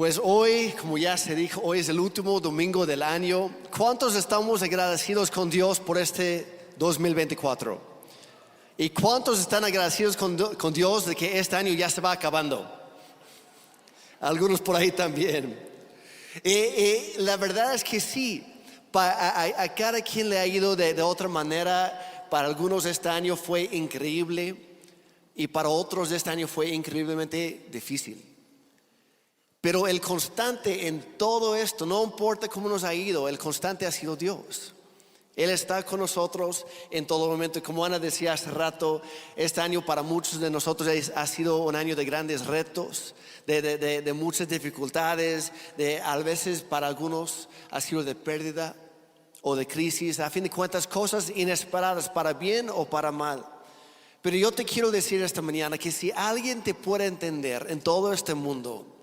Pues hoy, como ya se dijo, hoy es el último domingo del año. ¿Cuántos estamos agradecidos con Dios por este 2024? ¿Y cuántos están agradecidos con Dios de que este año ya se va acabando? Algunos por ahí también. La verdad es que sí, a cada quien le ha ido de otra manera. Para algunos este año fue increíble y para otros este año fue increíblemente difícil. Pero el constante en todo esto, no importa cómo nos ha ido, el constante ha sido Dios. Él está con nosotros en todo momento. Como Ana decía hace rato, este año para muchos de nosotros ha sido un año de grandes retos, de muchas dificultades, a veces para algunos ha sido de pérdida o de crisis. A fin de cuentas, cosas inesperadas para bien o para mal. Pero yo te quiero decir esta mañana que si alguien te puede entender en todo este mundo,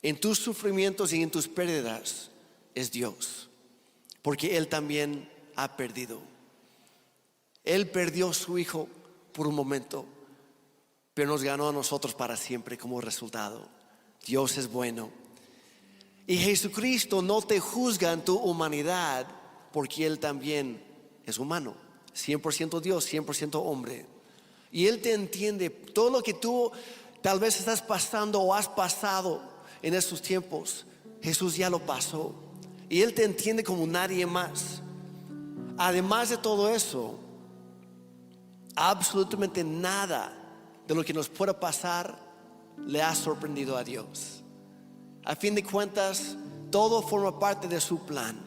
en tus sufrimientos y en tus pérdidas, es Dios. Porque Él también ha perdido. Él perdió a su Hijo por un momento, pero nos ganó a nosotros para siempre como resultado. Dios es bueno. Y Jesucristo no te juzga en tu humanidad, porque Él también es humano. 100% Dios, 100% hombre. Y Él te entiende. Todo lo que tú tal vez estás pasando o has pasado en estos tiempos, Jesús ya lo pasó y Él te entiende como nadie más. Además de todo eso, absolutamente nada de lo que nos pueda pasar le ha sorprendido a Dios. A fin de cuentas, todo forma parte de su plan.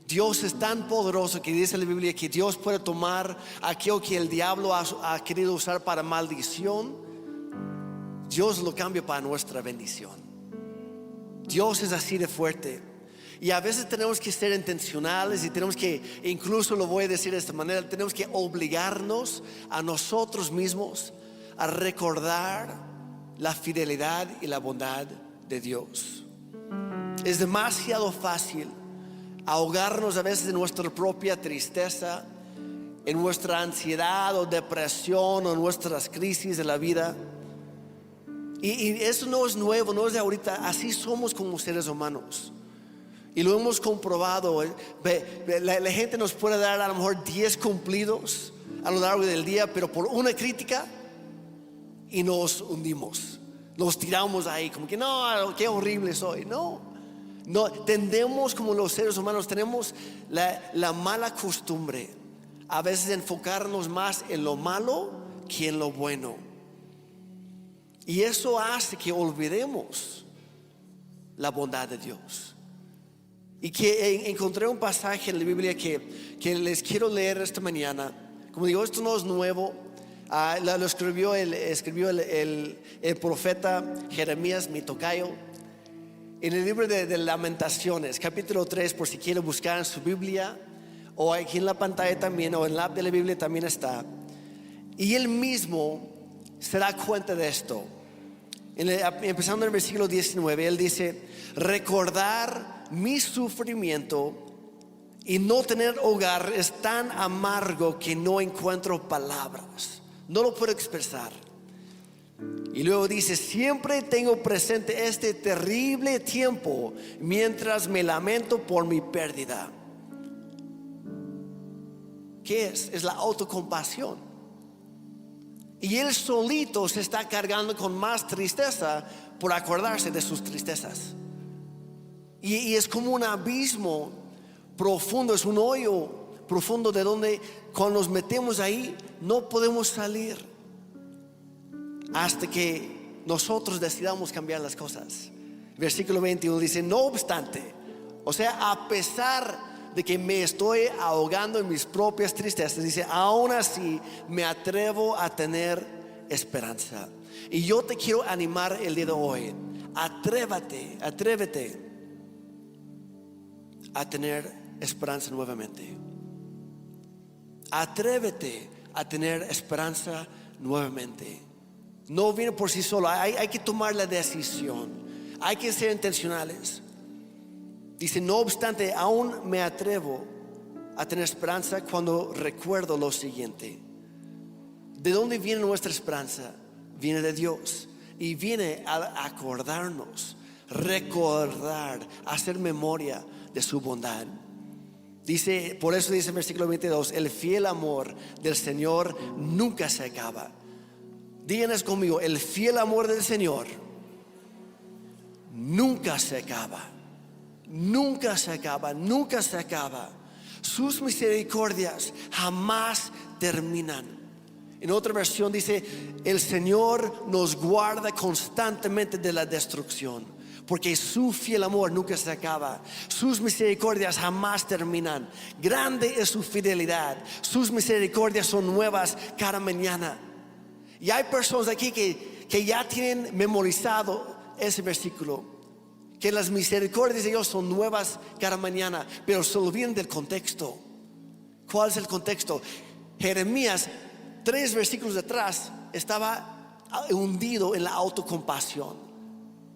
Dios es tan poderoso que dice la Biblia que Dios puede tomar aquello que el diablo ha querido usar para maldición. Dios lo cambia para nuestra bendición. Dios es así de fuerte. Y a veces tenemos que ser intencionales y tenemos que, incluso lo voy a decir de esta manera, tenemos que obligarnos a nosotros mismos a recordar la fidelidad y la bondad de Dios. Es demasiado fácil ahogarnos a veces en nuestra propia tristeza, en nuestra ansiedad o depresión o en nuestras crisis de la vida. Y eso no es nuevo, no es de ahorita. Así somos como seres humanos. Y lo hemos comprobado. La gente nos puede dar a lo mejor 10 cumplidos a lo largo del día, pero por una crítica y nos hundimos. Nos tiramos ahí como que no, qué horrible soy. No, tendemos como los seres humanos, tenemos la mala costumbre a veces de enfocarnos más en lo malo que en lo bueno. Y eso hace que olvidemos la bondad de Dios. Y que encontré un pasaje en la Biblia que les quiero leer esta mañana. Como digo, esto no es nuevo. Lo escribió el profeta Jeremías, mi tocayo, en el libro de Lamentaciones, capítulo 3, por si quiere buscar en su Biblia, o aquí en la pantalla también, o en la app de la Biblia también está. Y él mismo se da cuenta de esto. Empezando en el versículo 19, él dice: recordar mi sufrimiento y no tener hogar es tan amargo que no encuentro palabras, no lo puedo expresar. Y luego dice: siempre tengo presente este terrible tiempo mientras me lamento por mi pérdida. ¿Qué es? Es la autocompasión. Y él solito se está cargando con más tristeza por acordarse de sus tristezas. Y es como un abismo profundo, es un hoyo profundo de donde cuando nos metemos ahí no podemos salir hasta que nosotros decidamos cambiar las cosas. Versículo 21 dice: no obstante, o sea, a pesar de que me estoy ahogando en mis propias tristezas, dice, aún así me atrevo a tener esperanza. Y yo te quiero animar el día de hoy: atrévete a tener esperanza nuevamente. Atrévete a tener esperanza nuevamente. No viene por sí solo, hay que tomar la decisión, hay que ser intencionales. Dice: no obstante, aún me atrevo a tener esperanza cuando recuerdo lo siguiente. ¿De dónde viene nuestra esperanza? Viene de Dios. y viene a acordarnos, recordar, hacer memoria de su bondad. Dice, por eso dice el versículo 22, el fiel amor del Señor nunca se acaba. Díganos conmigo, el fiel amor del Señor nunca se acaba. Nunca se acaba, nunca se acaba. Sus misericordias jamás terminan. En otra versión dice, el Señor nos guarda constantemente de la destrucción, porque su fiel amor nunca se acaba. Sus misericordias jamás terminan. Grande es su fidelidad. Sus misericordias son nuevas cada mañana. Y hay personas aquí que ya tienen memorizado ese versículo, que las misericordias de Dios son nuevas cada mañana, pero se olvidan del contexto. ¿Cuál es el contexto? Jeremías, 3 versículos atrás, estaba hundido en la autocompasión.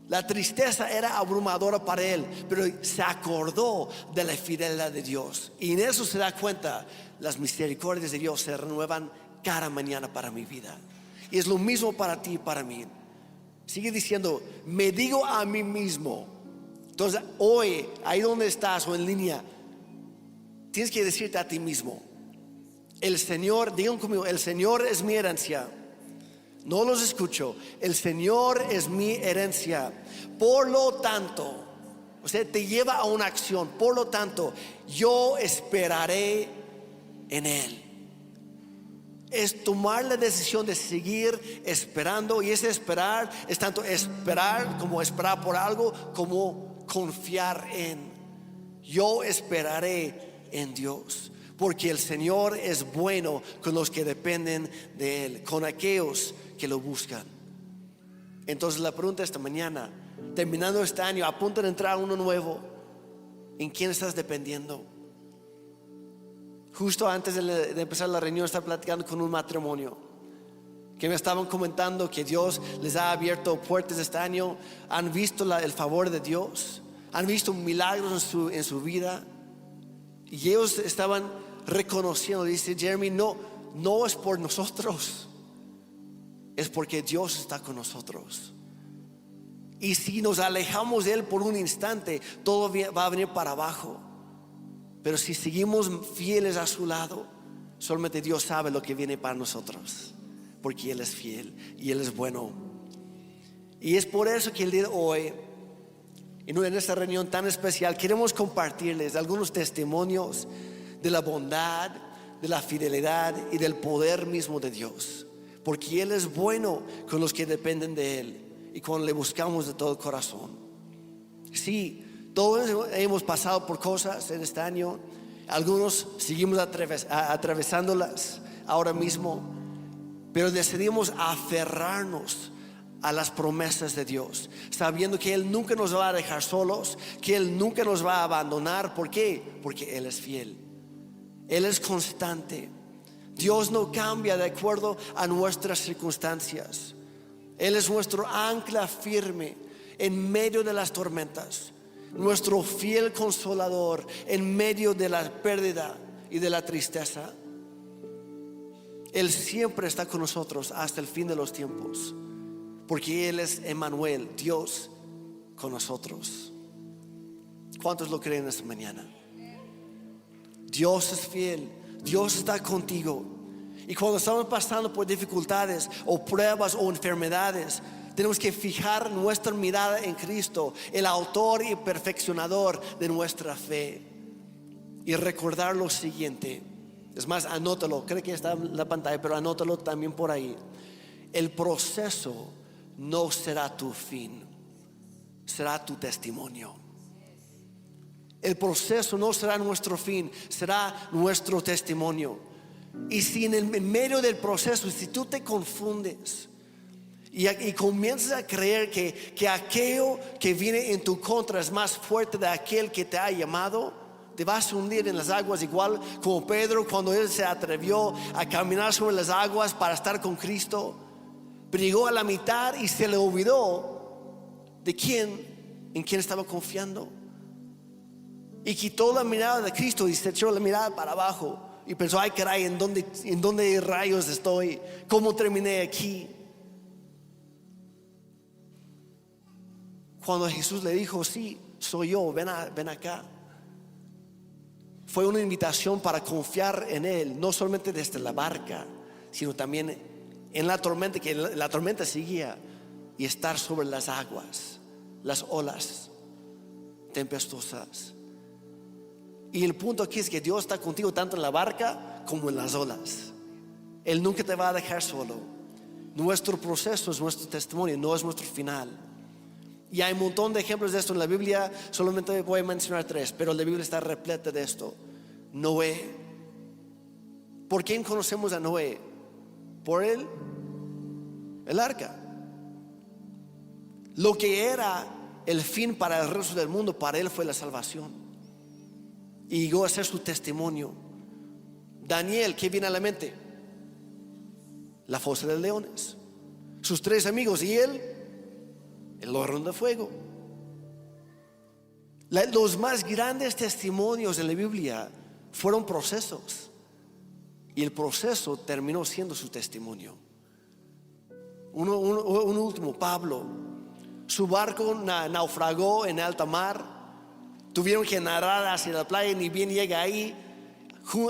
La tristeza era abrumadora para él, pero se acordó de la fidelidad de Dios. Y en eso se da cuenta, las misericordias de Dios se renuevan cada mañana para mi vida. Y es lo mismo para ti y para mí. Sigue diciendo, me digo a mí mismo. Entonces hoy, ahí donde estás o en línea, tienes que decirte a ti mismo, el Señor, digan conmigo, el Señor es mi herencia. No los escucho. El Señor es mi herencia. Por lo tanto, o sea, te lleva a una acción. Por lo tanto, yo esperaré en Él. Es tomar la decisión de seguir esperando. Y ese esperar es tanto esperar como esperar por algo, como confiar en. Yo esperaré en Dios, porque el Señor es bueno con los que dependen de Él, con aquellos que lo buscan. Entonces la pregunta esta mañana, terminando este año, a punto de entrar uno nuevo, ¿en quién estás dependiendo? Justo antes de empezar la reunión estaba platicando con un matrimonio que me estaban comentando que Dios les ha abierto puertas este año. Han visto el favor de Dios, han visto milagros en su vida, y ellos estaban reconociendo. Dice Jeremy, no es por nosotros, es porque Dios está con nosotros. Y si nos alejamos de Él por un instante, todo va a venir para abajo. Pero si seguimos fieles a su lado, solamente Dios sabe lo que viene para nosotros, porque Él es fiel y Él es bueno. Y es por eso que el día de hoy, en esta reunión tan especial, queremos compartirles algunos testimonios de la bondad, de la fidelidad y del poder mismo de Dios, porque Él es bueno con los que dependen de Él y cuando le buscamos de todo corazón. Sí, todos hemos pasado por cosas en este año. Algunos seguimos atravesándolas ahora mismo, pero decidimos aferrarnos a las promesas de Dios, sabiendo que Él nunca nos va a dejar solos, que Él nunca nos va a abandonar. ¿Por qué? Porque Él es fiel, Él es constante. Dios no cambia de acuerdo a nuestras circunstancias. Él es nuestro ancla firme en medio de las tormentas, nuestro fiel consolador en medio de la pérdida y de la tristeza. Él siempre está con nosotros hasta el fin de los tiempos, porque Él es Emmanuel, Dios con nosotros. ¿Cuántos lo creen esta mañana? Dios es fiel, Dios está contigo. Y cuando estamos pasando por dificultades o pruebas o enfermedades, tenemos que fijar nuestra mirada en Cristo, el autor y perfeccionador de nuestra fe, y recordar lo siguiente. Es más, anótalo, creo que está en la pantalla, pero anótalo también por ahí. El proceso no será tu fin, será tu testimonio. El proceso no será nuestro fin, será nuestro testimonio. Y si en medio del proceso, si tú te confundes y comienzas a creer que aquello que viene en tu contra es más fuerte de aquel que te ha llamado, te vas a hundir en las aguas, igual como Pedro cuando él se atrevió a caminar sobre las aguas para estar con Cristo. Pero llegó a la mitad y se le olvidó en quién estaba confiando, y quitó la mirada de Cristo y se echó la mirada para abajo y pensó, ay caray, ¿en dónde rayos estoy? ¿Cómo terminé aquí? cuando Jesús le dijo, sí, soy yo, ven acá, fue una invitación para confiar en Él, no solamente desde la barca, sino también en la tormenta, que la tormenta seguía, y estar sobre las aguas, las olas tempestuosas. Y el punto aquí es que Dios está contigo tanto en la barca como en las olas. Él nunca te va a dejar solo. Nuestro proceso es nuestro testimonio, no es nuestro final. Y hay un montón de ejemplos de esto en la Biblia. Solamente voy a mencionar 3, pero la Biblia está repleta de esto. Noé. ¿Por quién conocemos a Noé? Por el arca. Lo que era el fin para el resto del mundo, para él fue la salvación. Y llegó a ser su testimonio. Daniel, ¿qué viene a la mente? La fosa de leones. Sus 3 amigos y él, el horno de fuego. Los más grandes testimonios de la Biblia fueron procesos. Y el proceso terminó siendo su testimonio. Un último, Pablo. Su barco naufragó en alta mar. Tuvieron que nadar hacia la playa. Ni bien llega ahí,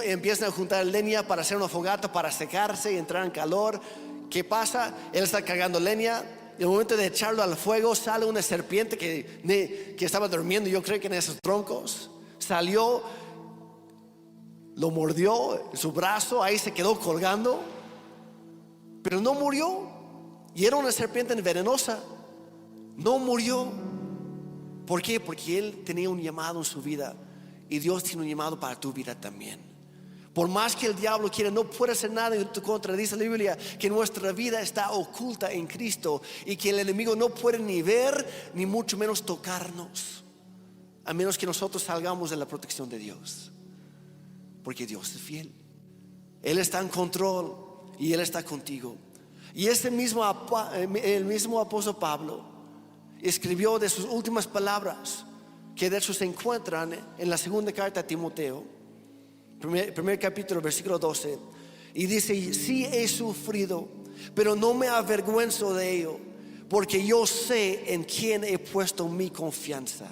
empiezan a juntar leña para hacer una fogata, para secarse y entrar en calor. ¿Qué pasa? Él está cargando leña. En el momento de echarlo al fuego, sale una serpiente que estaba durmiendo, yo creo que en esos troncos. Salió, lo mordió su brazo, ahí se quedó colgando, pero no murió. Y era una serpiente venenosa. No murió. ¿Por qué? Porque él tenía un llamado en su vida, y Dios tiene un llamado para tu vida también. Por más que el diablo quiera, no puede hacer nada en tu contra. Dice la Biblia que nuestra vida está oculta en Cristo, y que el enemigo no puede ni ver, ni mucho menos tocarnos, a menos que nosotros salgamos de la protección de Dios. Porque Dios es fiel. Él está en control y Él está contigo. Y el mismo apóstol Pablo escribió de sus últimas palabras, que de hecho se encuentran en la segunda carta a Timoteo, primer capítulo, versículo 12. Y dice: sí he sufrido, pero no me avergüenzo de ello, porque yo sé en quién he puesto mi confianza,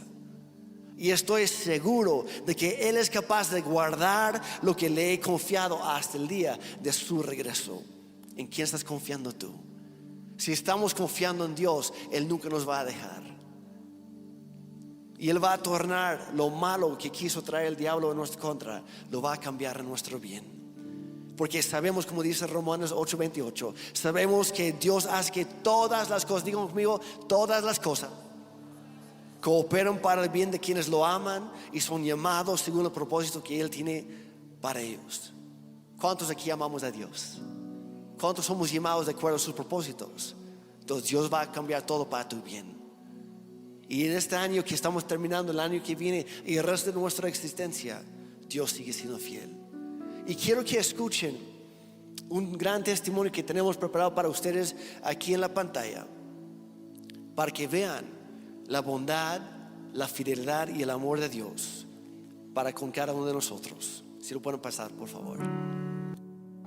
y estoy seguro de que Él es capaz de guardar lo que le he confiado hasta el día de su regreso. ¿En quién estás confiando tú? Si estamos confiando en Dios, Él nunca nos va a dejar. Y Él va a tornar lo malo que quiso traer el diablo en nuestra contra, lo va a cambiar en nuestro bien. Porque sabemos, como dice Romanos 8:28, sabemos que Dios hace que todas las cosas, digan conmigo, todas las cosas cooperan para el bien de quienes lo aman y son llamados según el propósito que Él tiene para ellos. ¿Cuántos aquí amamos a Dios? ¿Cuántos somos llamados de acuerdo a sus propósitos? Entonces Dios va a cambiar todo para tu bien. Y en este año que estamos terminando, el año que viene y el resto de nuestra existencia, Dios sigue siendo fiel. Y quiero que escuchen un gran testimonio que tenemos preparado para ustedes aquí en la pantalla, para que vean la bondad, la fidelidad y el amor de Dios para con cada uno de nosotros. Si lo pueden pasar, por favor.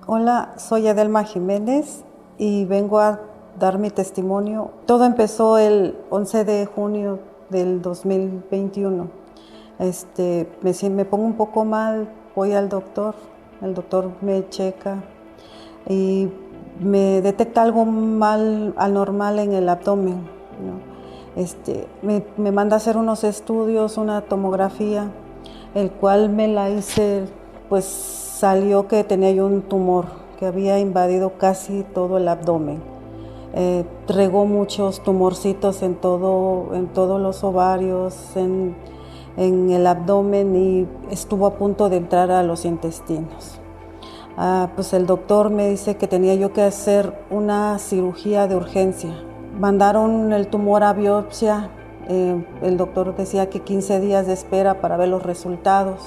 Hola, soy Adelma Jiménez y vengo a dar mi testimonio. Todo empezó el 11 de junio del 2021. Me pongo un poco mal, voy al doctor, el doctor me checa y me detecta algo mal, anormal en el abdomen, ¿no? Me manda a hacer unos estudios, una tomografía, el cual me la hice, pues salió que tenía yo un tumor que había invadido casi todo el abdomen. Regó muchos tumorcitos en todos los ovarios, en el abdomen, y estuvo a punto de entrar a los intestinos. Pues el doctor me dice que tenía yo que hacer una cirugía de urgencia. Mandaron el tumor a biopsia. El doctor decía que 15 días de espera para ver los resultados.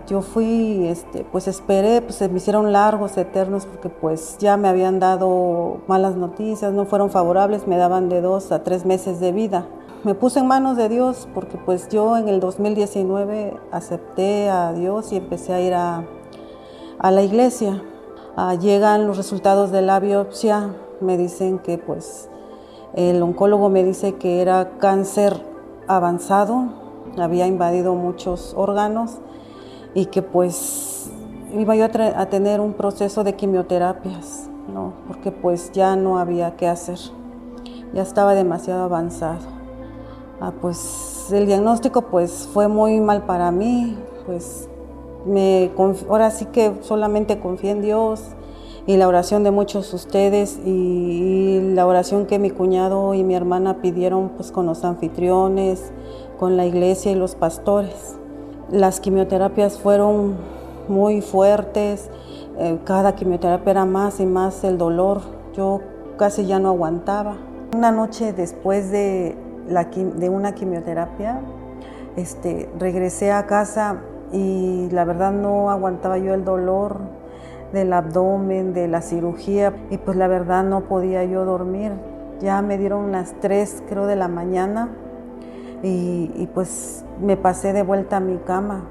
Yo fui, pues esperé, pues se me hicieron largos, eternos, porque pues ya me habían dado malas noticias, no fueron favorables, me daban de 2 a 3 meses de vida. Me puse en manos de Dios, porque pues yo en el 2019 acepté a Dios y empecé a ir a la iglesia. Llegan los resultados de la biopsia, me dicen que pues El oncólogo me dice que era cáncer avanzado, había invadido muchos órganos y que pues iba yo a tener un proceso de quimioterapias, ¿no? Porque pues ya no había qué hacer, ya estaba demasiado avanzado. Pues el diagnóstico pues fue muy mal para mí, pues ahora sí que solamente confié en Dios y la oración de muchos de ustedes y la oración que mi cuñado y mi hermana pidieron pues con los anfitriones, con la iglesia y los pastores. Las quimioterapias fueron muy fuertes, cada quimioterapia era más y más el dolor, yo casi ya no aguantaba. Una noche después de una quimioterapia, regresé a casa y la verdad no aguantaba yo el dolor del abdomen, de la cirugía, y pues la verdad no podía yo dormir. Ya me dieron las 3, creo, de la mañana y pues me pasé de vuelta a mi cama,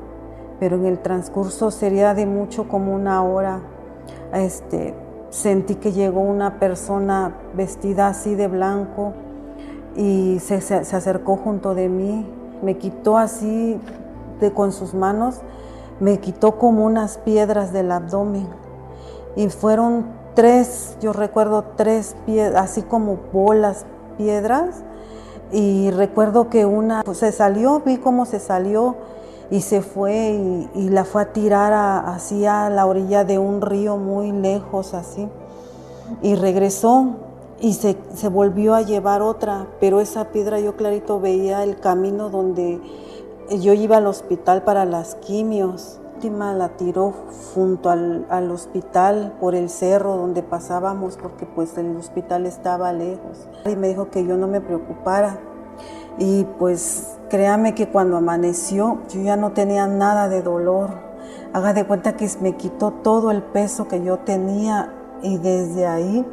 pero en el transcurso sería de mucho como una hora, sentí que llegó una persona vestida así de blanco y se acercó junto de mí, me quitó así con sus manos, me quitó como unas piedras del abdomen y fueron 3, yo recuerdo 3 piedras, así como bolas, piedras, y recuerdo que una pues, se salió, vi cómo se salió y se fue y la fue a tirar así a la orilla de un río muy lejos así, y regresó y se volvió a llevar otra, pero esa piedra yo clarito veía el camino donde yo iba al hospital para las quimios. La última la tiró junto al hospital, por el cerro donde pasábamos, porque pues el hospital estaba lejos. Y me dijo que yo no me preocupara. Y pues créame que cuando amaneció yo ya no tenía nada de dolor. Haga de cuenta que me quitó todo el peso que yo tenía y desde ahí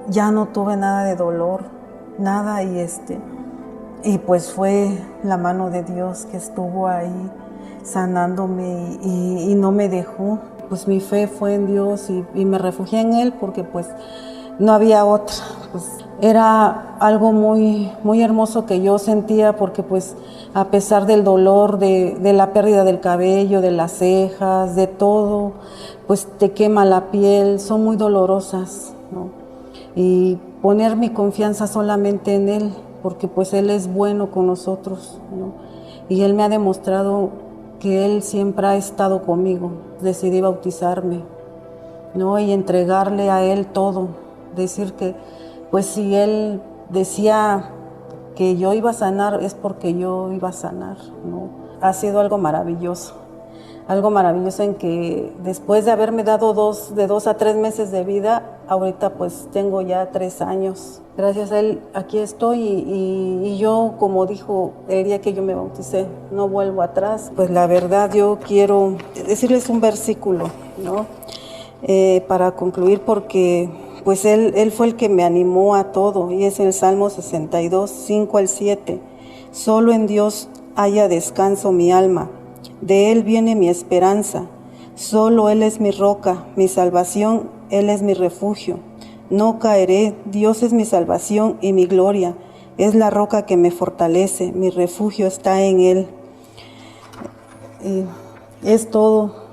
ya no tuve nada de dolor, nada, y pues fue la mano de Dios que estuvo ahí sanándome y no me dejó. Pues mi fe fue en Dios y me refugié en Él porque pues no había otra. Pues era algo muy, muy hermoso que yo sentía porque pues a pesar del dolor, de la pérdida del cabello, de las cejas, de todo, pues te quema la piel, son muy dolorosas, ¿no? Y poner mi confianza solamente en Él, porque pues Él es bueno con nosotros, ¿no? Y Él me ha demostrado que Él siempre ha estado conmigo. Decidí bautizarme, ¿no? Y entregarle a Él todo, decir que pues si Él decía que yo iba a sanar, es porque yo iba a sanar, ¿no? Ha sido algo maravilloso en que después de haberme dado de 2 a 3 meses de vida, ahorita pues tengo ya 3 años. Gracias a Él aquí estoy y yo, como dijo el día que yo me bauticé, no vuelvo atrás. Pues la verdad yo quiero decirles un versículo, ¿no? Para concluir, porque pues él fue el que me animó a todo, y es el Salmo 62, 5 al 7. Solo en Dios haya descanso mi alma, de Él viene mi esperanza. Solo Él es mi roca, mi salvación, Él es mi refugio. No caeré, Dios es mi salvación y mi gloria. Es la roca que me fortalece, mi refugio está en Él. Es todo.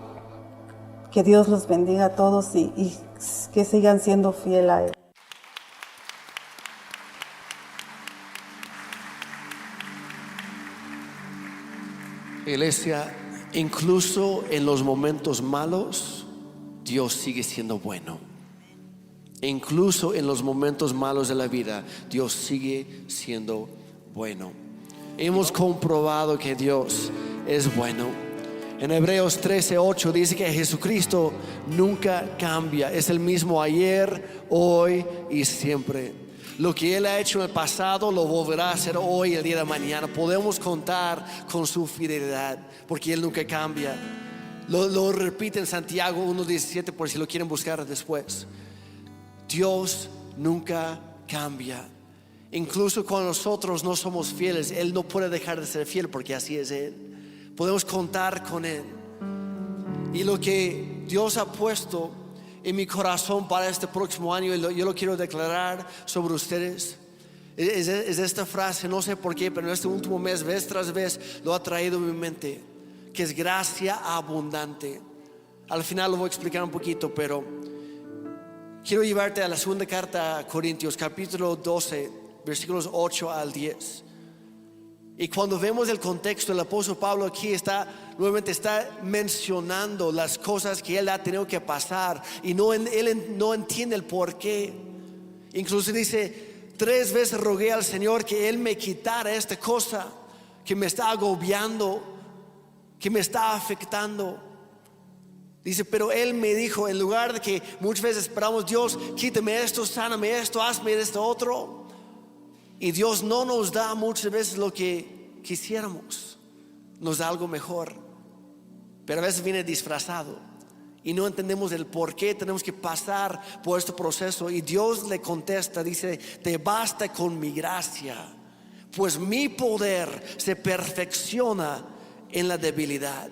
Que Dios los bendiga a todos y que sigan siendo fieles a Él. Iglesia, incluso en los momentos malos, Dios sigue siendo bueno. Incluso en los momentos malos de la vida, Dios sigue siendo bueno. Hemos comprobado que Dios es bueno. En Hebreos 13:8 dice que Jesucristo nunca cambia. Es el mismo ayer, hoy y siempre. Lo que Él ha hecho en el pasado lo volverá a hacer hoy, el día de mañana. Podemos contar con su fidelidad porque Él nunca cambia. Lo repite en Santiago 1:17 por si lo quieren buscar después. Dios nunca cambia. Incluso cuando nosotros no somos fieles, Él no puede dejar de ser fiel porque así es Él. Podemos contar con Él. Y lo que Dios ha puesto en mi corazón para este próximo año, yo lo quiero declarar sobre ustedes. es esta frase, no sé por qué, pero en este último mes, vez tras vez, lo ha traído en mi mente, que es gracia abundante. Al final lo voy a explicar un poquito, pero quiero llevarte a la segunda carta a Corintios, capítulo 12, versículos 8 al 10. Y cuando vemos el contexto, el apóstol Pablo aquí nuevamente está mencionando las cosas que él ha tenido que pasar y él no entiende el por qué. Incluso dice, 3 veces rogué al Señor que Él me quitara esta cosa que me está agobiando, que me está afectando. Dice, pero Él me dijo, en lugar de que muchas veces esperamos, Dios, quítame esto, sáname esto, hazme esto otro. Y Dios no nos da muchas veces lo que quisiéramos, nos da algo mejor, pero a veces viene disfrazado y no entendemos el por qué tenemos que pasar por este proceso. Y Dios le contesta, dice, te basta con mi gracia, pues mi poder se perfecciona en la debilidad.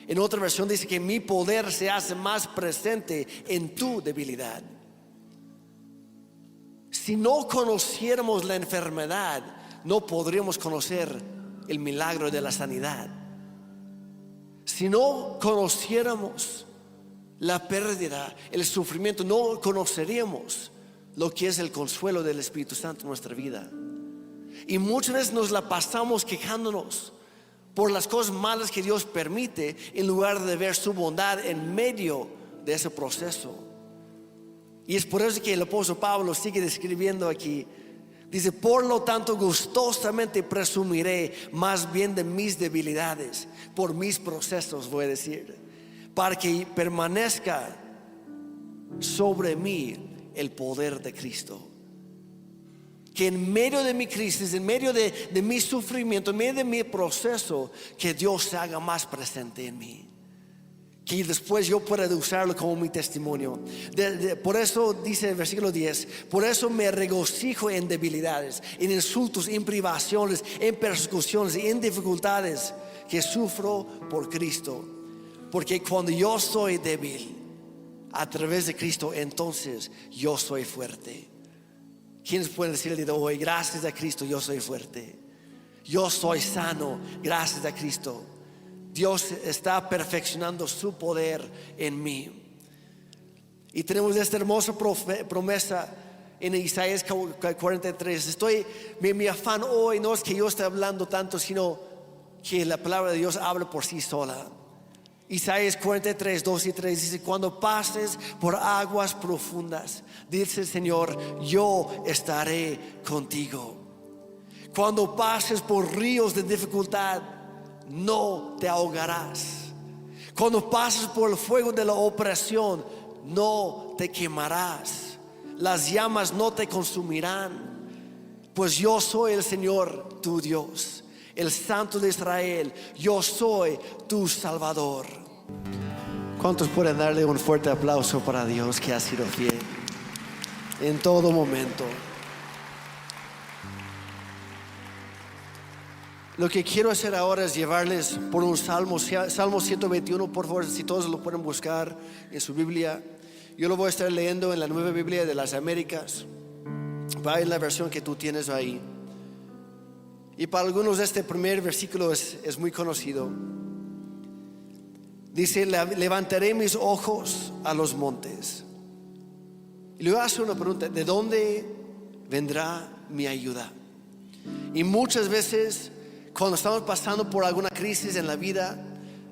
En otra versión dice que mi poder se hace más presente en tu debilidad. Si no conociéramos la enfermedad, no podríamos conocer el milagro de la sanidad. Si no conociéramos la pérdida, el sufrimiento, no conoceríamos lo que es el consuelo del Espíritu Santo en nuestra vida. Y muchas veces nos la pasamos quejándonos por las cosas malas que Dios permite, en lugar de ver su bondad en medio de ese proceso. Y es por eso que el apóstol Pablo sigue describiendo aquí. Dice, por lo tanto gustosamente presumiré más bien de mis debilidades, por mis procesos voy a decir, para que permanezca sobre mí el poder de Cristo. Que en medio de mi crisis, en medio de mi sufrimiento, en medio de mi proceso, que Dios se haga más presente en mí, que después yo pueda usarlo como mi testimonio. Por eso dice el versículo 10, por eso me regocijo en debilidades, en insultos, en privaciones, en persecuciones y en dificultades que sufro por Cristo. Porque cuando yo soy débil, a través de Cristo, entonces yo soy fuerte. ¿Quiénes pueden decir el día de hoy, gracias a Cristo yo soy fuerte? Yo soy sano gracias a Cristo. Dios está perfeccionando su poder en mí. Y tenemos esta hermosa promesa en Isaías 43. Mi afán hoy no es que yo esté hablando tanto, sino que la palabra de Dios habla por sí sola. Isaías 43, 2 y 3 dice, cuando pases por aguas profundas, dice el Señor, yo estaré contigo. Cuando pases por ríos de dificultad, no te ahogarás. Cuando pases por el fuego de la opresión, no te quemarás. Las llamas no te consumirán, pues yo soy el Señor tu Dios, el Santo de Israel. Yo soy tu Salvador. ¿Cuántos pueden darle un fuerte aplauso para Dios que ha sido fiel en todo momento? Lo que quiero hacer ahora es llevarles por un salmo 121, por favor, si todos lo pueden buscar en su Biblia. Yo lo voy a estar leyendo en la Nueva Biblia de las Américas. Va en la versión que tú tienes ahí. Y para algunos este primer versículo es muy conocido. Dice, levantaré mis ojos a los montes. Y le voy a hacer una pregunta, ¿de dónde vendrá mi ayuda? Y muchas veces cuando estamos pasando por alguna crisis en la vida,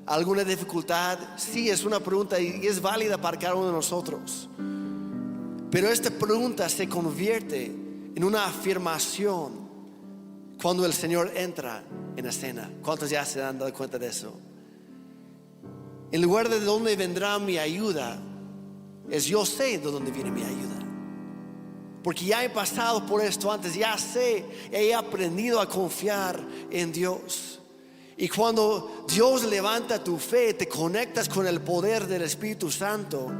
alguna dificultad, sí es una pregunta y es válida para cada uno de nosotros. Pero esta pregunta se convierte en una afirmación cuando el Señor entra en escena. ¿Cuántos ya se han dado cuenta de eso? En lugar de dónde vendrá mi ayuda, es yo sé de dónde viene mi ayuda. Porque ya he pasado por esto antes, ya sé, he aprendido a confiar en Dios. Y cuando Dios levanta tu fe, te conectas con el poder del Espíritu Santo,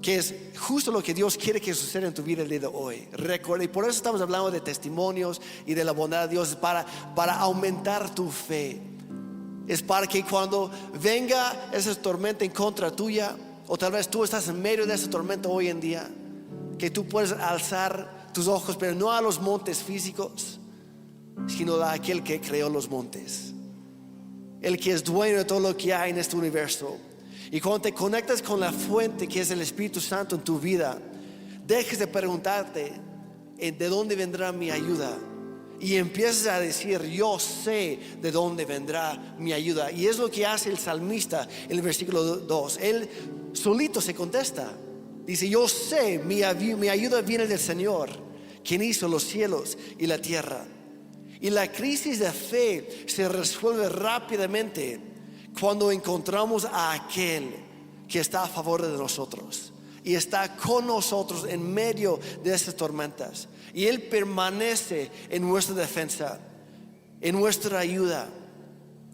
que es justo lo que Dios quiere que suceda en tu vida el día de hoy. Recuerda, y por eso estamos hablando de testimonios y de la bondad de Dios, para aumentar tu fe. Es para que cuando venga esa tormenta en contra tuya, o tal vez tú estás en medio de esa tormenta hoy en día, que tú puedes alzar tus ojos, pero no a los montes físicos, sino a aquel que creó los montes, el que es dueño de todo lo que hay en este universo. Y cuando te conectas con la fuente que es el Espíritu Santo en tu vida, dejes de preguntarte de dónde vendrá mi ayuda y empiezas a decir: yo sé de dónde vendrá mi ayuda. Y es lo que hace el salmista en el versículo 2. Él solito se contesta, dice: yo sé, mi ayuda viene del Señor, quien hizo los cielos y la tierra. Y la crisis de fe se resuelve rápidamente cuando encontramos a aquel que está a favor de nosotros y está con nosotros en medio de esas tormentas, y Él permanece en nuestra defensa, en nuestra ayuda,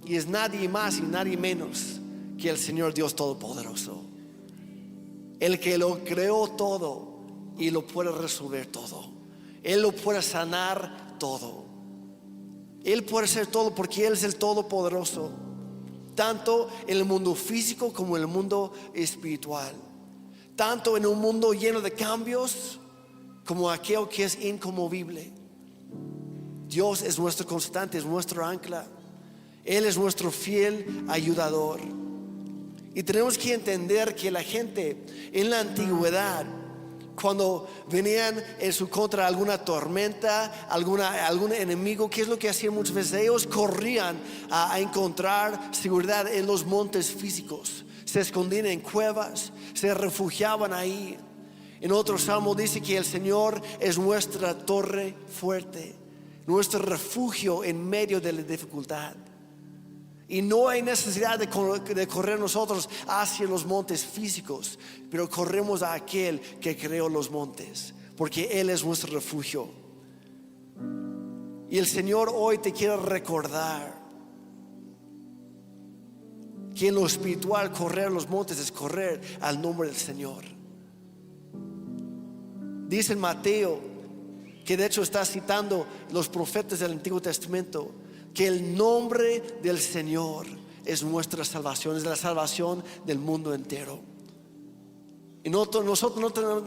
y es nadie más y nadie menos que el Señor Dios Todopoderoso, el que lo creó todo y lo puede resolver todo. Él lo puede sanar todo. Él puede hacer todo porque Él es el Todopoderoso, tanto en el mundo físico como en el mundo espiritual, tanto en un mundo lleno de cambios como aquel que es inconmovible. Dios es nuestro constante, es nuestro ancla. Él es nuestro fiel ayudador. Y tenemos que entender que la gente en la antigüedad, cuando venían en su contra alguna tormenta, algún enemigo, ¿qué es lo que hacían muchas veces? Ellos corrían a encontrar seguridad en los montes físicos. Se escondían en cuevas, se refugiaban ahí. En otro salmo dice que el Señor es nuestra torre fuerte, nuestro refugio en medio de la dificultad. Y no hay necesidad de correr nosotros hacia los montes físicos, pero corremos a aquel que creó los montes, porque Él es nuestro refugio. Y el Señor hoy te quiere recordar que en lo espiritual correr los montes es correr al nombre del Señor. Dice en Mateo, que de hecho está citando los profetas del Antiguo Testamento, que el nombre del Señor es nuestra salvación, es la salvación del mundo entero. Y nosotros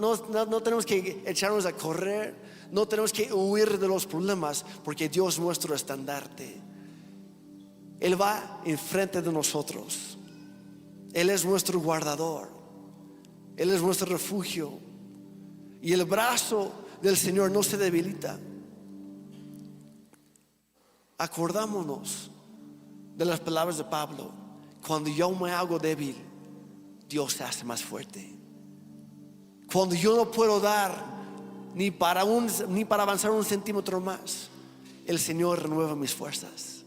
no tenemos que echarnos a correr, no tenemos que huir de los problemas, porque Dios es nuestro estandarte. Él va enfrente de nosotros. Él es nuestro guardador. Él es nuestro refugio. Y el brazo del Señor no se debilita. Acordámonos de las palabras de Pablo: cuando yo me hago débil, Dios se hace más fuerte. Cuando yo no puedo dar ni para avanzar un centímetro más, el Señor renueva mis fuerzas.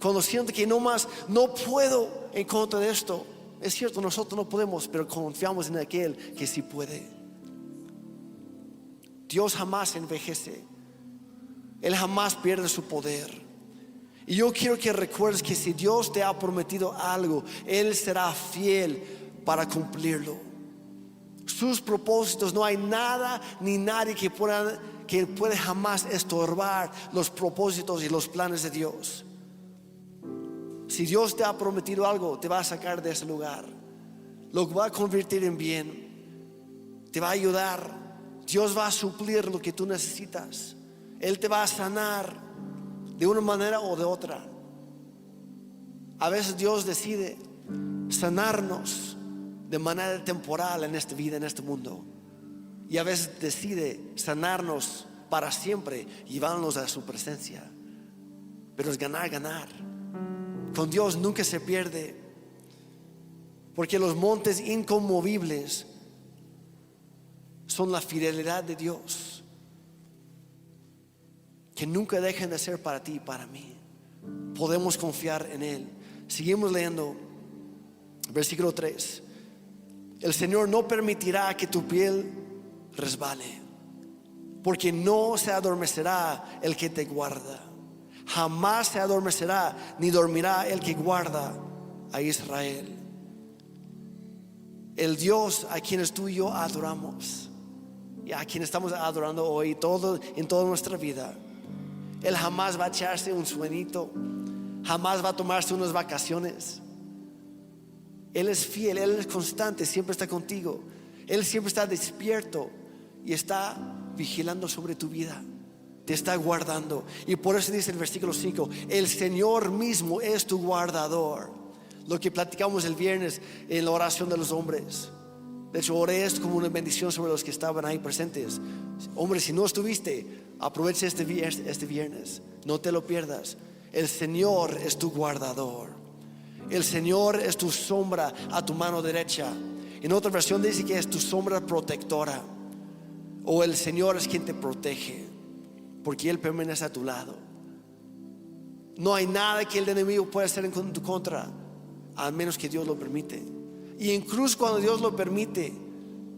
Cuando siento que no puedo en contra de esto, es cierto, nosotros no podemos, pero confiamos en aquel que sí puede. Dios jamás envejece. Él jamás pierde su poder. Y yo quiero que recuerdes que si Dios te ha prometido algo, Él será fiel para cumplirlo. Sus propósitos, no hay nada ni nadie que puede jamás estorbar los propósitos y los planes de Dios. Si Dios te ha prometido algo, te va a sacar de ese lugar, lo va a convertir en bien, te va a ayudar. Dios va a suplir lo que tú necesitas. Él te va a sanar de una manera o de otra. A veces Dios decide sanarnos de manera temporal en esta vida, en este mundo, y a veces decide sanarnos para siempre, llevándonos a su presencia. Pero es ganar. Con Dios nunca se pierde, porque los montes inconmovibles son la fidelidad de Dios, que nunca dejen de ser para ti y para mí. Podemos confiar en Él. Seguimos leyendo versículo 3. El Señor no permitirá que tu piel resbale, porque no se adormecerá el que te guarda. Jamás se adormecerá ni dormirá el que guarda a Israel. El Dios a quienes tú y yo adoramos, y a quien estamos adorando hoy en toda nuestra vida, Él jamás va a echarse un sueñito, jamás va a tomarse unas vacaciones. Él es fiel, Él es constante, siempre está contigo. Él siempre está despierto y está vigilando sobre tu vida, te está guardando. Y por eso dice el versículo 5, el Señor mismo es tu guardador. Lo que platicamos el viernes en la oración de los hombres. De hecho, oré esto como una bendición sobre los que estaban ahí presentes. Hombre, si no estuviste, aprovecha este viernes, no te lo pierdas. El Señor es tu guardador. El Señor es tu sombra a tu mano derecha. En otra versión dice que es tu sombra protectora. O el Señor es quien te protege, porque Él permanece a tu lado. No hay nada que el enemigo pueda hacer en tu contra, a menos que Dios lo permite. Y incluso cuando Dios lo permite,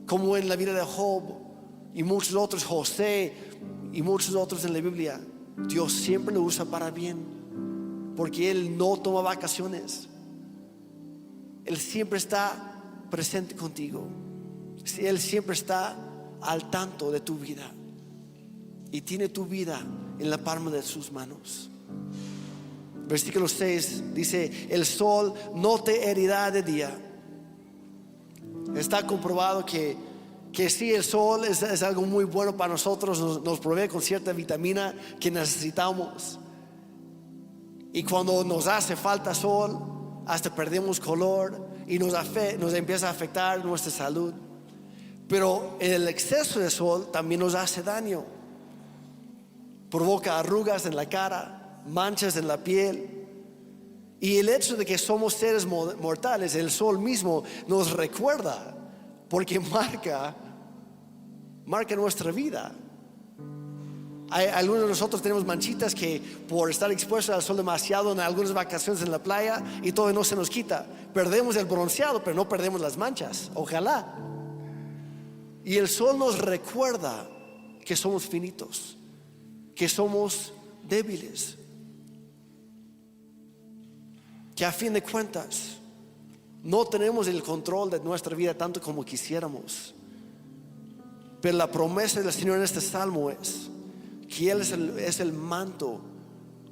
como en la vida de Job y muchos otros, José y muchos otros en la Biblia, Dios siempre lo usa para bien, porque Él no toma vacaciones. Él siempre está presente contigo. Él siempre está al tanto de tu vida y tiene tu vida en la palma de sus manos. Versículo 6 dice: el sol no te herirá de día. Está comprobado que sí, el sol es algo muy bueno para nosotros. Nos provee con cierta vitamina que necesitamos. Y cuando nos hace falta sol, hasta perdemos color y nos empieza a afectar nuestra salud. Pero el exceso de sol también nos hace daño. Provoca arrugas en la cara, manchas en la piel. Y el hecho de que somos seres mortales, el sol mismo nos recuerda, porque marca nuestra vida. Algunos de nosotros tenemos manchitas que por estar expuestos al sol demasiado en algunas vacaciones en la playa, y todo no se nos quita. Perdemos el bronceado, pero no perdemos las manchas. Ojalá. Y el sol nos recuerda que somos finitos, que somos débiles, que a fin de cuentas no tenemos el control de nuestra vida tanto como quisiéramos. Pero la promesa del Señor en este salmo es que Él es el manto,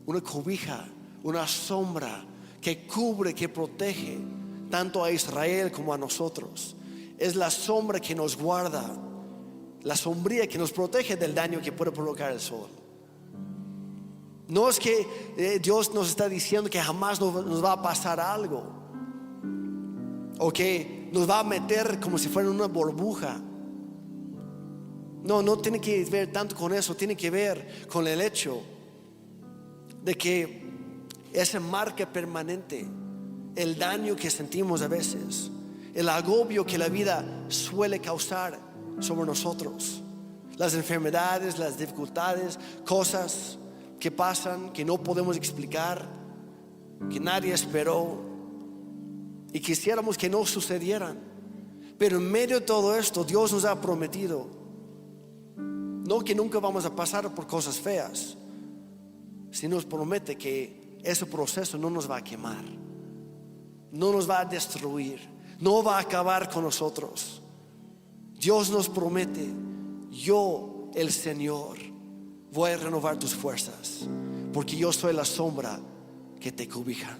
una cobija, una sombra que cubre, que protege tanto a Israel como a nosotros. Es la sombra que nos guarda, la sombría que nos protege del daño que puede provocar el sol. No es que Dios nos está diciendo que jamás nos va a pasar algo, o que nos va a meter como si fuera en una burbuja. No tiene que ver tanto con eso. Tiene que ver con el hecho de que esa marca permanente, el daño que sentimos a veces, el agobio que la vida suele causar sobre nosotros, las enfermedades, las dificultades, cosas que pasan que no podemos explicar, que nadie esperó y quisiéramos que no sucedieran. Pero en medio de todo esto, Dios nos ha prometido no que nunca vamos a pasar por cosas feas, sino nos promete que ese proceso no nos va a quemar, no nos va a destruir, no va a acabar con nosotros. Dios nos promete: yo, el Señor, voy a renovar tus fuerzas, porque yo soy la sombra que te cobija.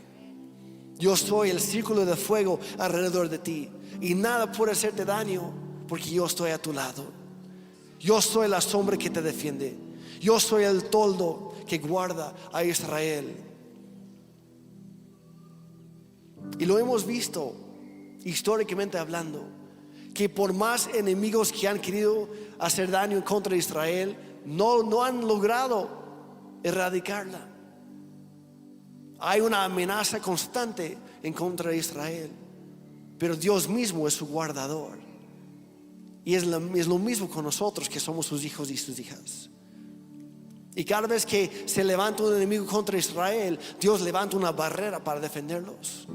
Yo soy el círculo de fuego alrededor de ti, y nada puede hacerte daño, porque yo estoy a tu lado. Yo soy la sombra que te defiende. Yo soy el toldo que guarda a Israel. Y lo hemos visto históricamente hablando, que por más enemigos que han querido hacer daño en contra de Israel, no han logrado erradicarla. Hay una amenaza constante en contra de Israel, pero Dios mismo es su guardador. Y es lo mismo con nosotros, que somos sus hijos y sus hijas. Y cada vez que se levanta un enemigo contra Israel, Dios levanta una barrera para defenderlos,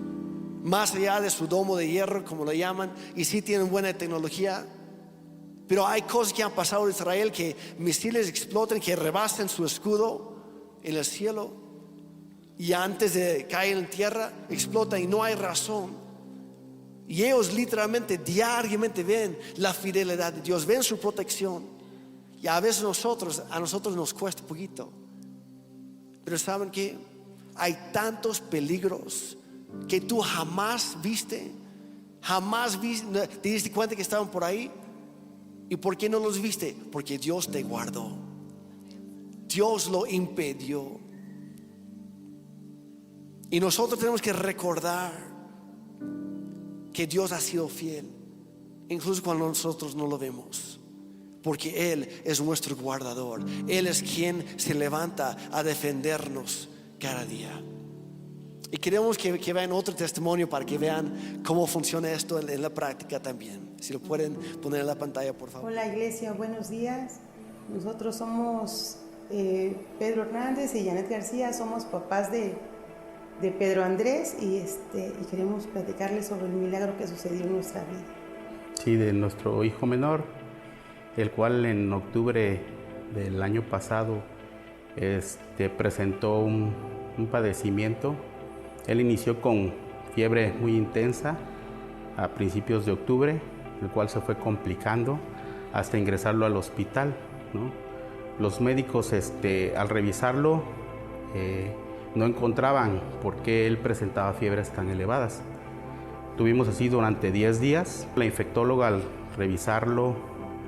más allá de su domo de hierro, como lo llaman. Y sí tienen buena tecnología, pero hay cosas que han pasado en Israel, que misiles explotan, que rebasan su escudo en el cielo, y antes de caer en tierra explota, y no hay razón. Y ellos literalmente diariamente ven la fidelidad de Dios, ven su protección. Y a veces a nosotros nos cuesta un poquito. Pero ¿saben qué? Hay tantos peligros que tú jamás viste, te diste cuenta que estaban por ahí. ¿Y por qué no los viste? Porque Dios te guardó. Dios lo impidió. Y nosotros tenemos que recordar que Dios ha sido fiel, incluso cuando nosotros no lo vemos, porque Él es nuestro guardador. Él es quien se levanta a defendernos cada día. Y queremos que vean otro testimonio para que vean cómo funciona esto en la práctica también. Si lo pueden poner en la pantalla, por favor. Hola iglesia, buenos días. Nosotros somos Pedro Hernández y Janet García, somos papás de Pedro Andrés y queremos platicarles sobre el milagro que sucedió en nuestra vida. Sí, de nuestro hijo menor, el cual en octubre del año pasado presentó un padecimiento. Él inició con fiebre muy intensa a principios de octubre, el cual se fue complicando hasta ingresarlo al hospital, ¿no? Los médicos al revisarlo no encontraban por qué él presentaba fiebres tan elevadas. Tuvimos así durante 10 días. La infectóloga al revisarlo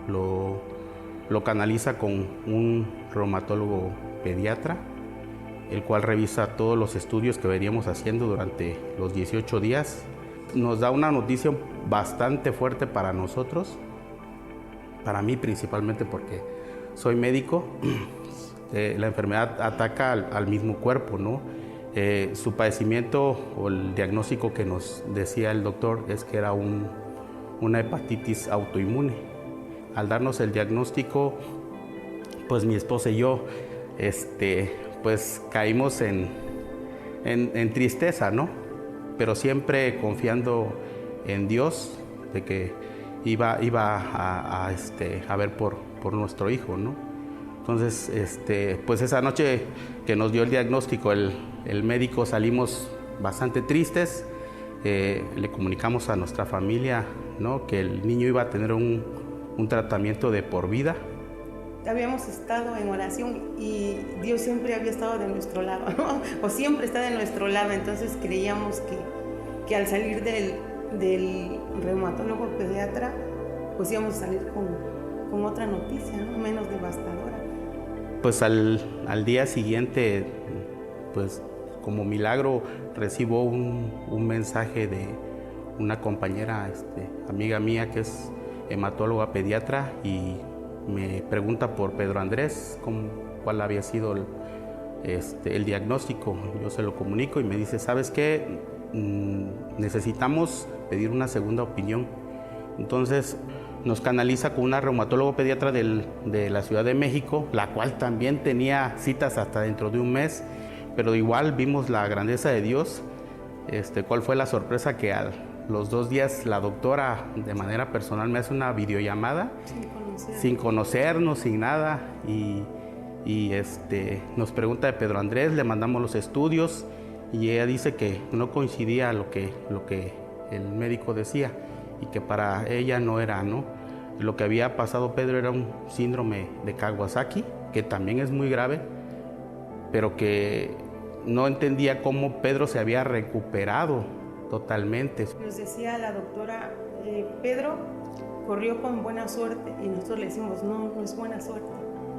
lo canaliza con un reumatólogo pediatra, el cual revisa todos los estudios que veníamos haciendo durante los 18 días. Nos da una noticia bastante fuerte para nosotros, para mí principalmente porque soy médico. La enfermedad ataca al mismo cuerpo, ¿no? Su padecimiento o el diagnóstico que nos decía el doctor es que era una hepatitis autoinmune. Al darnos el diagnóstico, pues mi esposa y yo pues caímos en tristeza, ¿no? Pero siempre confiando en Dios de que iba a ver por nuestro hijo, ¿no? Entonces, pues esa noche que nos dio el diagnóstico el médico, salimos bastante tristes. Le comunicamos a nuestra familia, ¿no?, que el niño iba a tener un tratamiento de por vida. Habíamos estado en oración y Dios siempre había estado de nuestro lado, ¿no? O siempre está de nuestro lado. Entonces creíamos que al salir del reumatólogo pediatra, pues íbamos a salir con otra noticia, ¿no?, menos devastadora. Pues al día siguiente, pues como milagro, recibo un mensaje de una compañera, amiga mía, que es hematóloga pediatra, y me pregunta por Pedro Andrés, cuál había sido el diagnóstico. Yo se lo comunico y me dice, ¿sabes qué? Necesitamos pedir una segunda opinión. Entonces nos canaliza con una reumatóloga pediatra de la Ciudad de México, la cual también tenía citas hasta dentro de un mes, pero igual vimos la grandeza de Dios. ¿Cuál fue la sorpresa? Que a los 2 días la doctora de manera personal me hace una videollamada sin conocernos, sin nada, y nos pregunta de Pedro Andrés, le mandamos los estudios y ella dice que no coincidía lo que el médico decía y que para ella no era, ¿no? Lo que había pasado Pedro era un síndrome de Kawasaki, que también es muy grave, pero que no entendía cómo Pedro se había recuperado totalmente. Nos decía la doctora, Pedro corrió con buena suerte, y nosotros le decimos, no es buena suerte,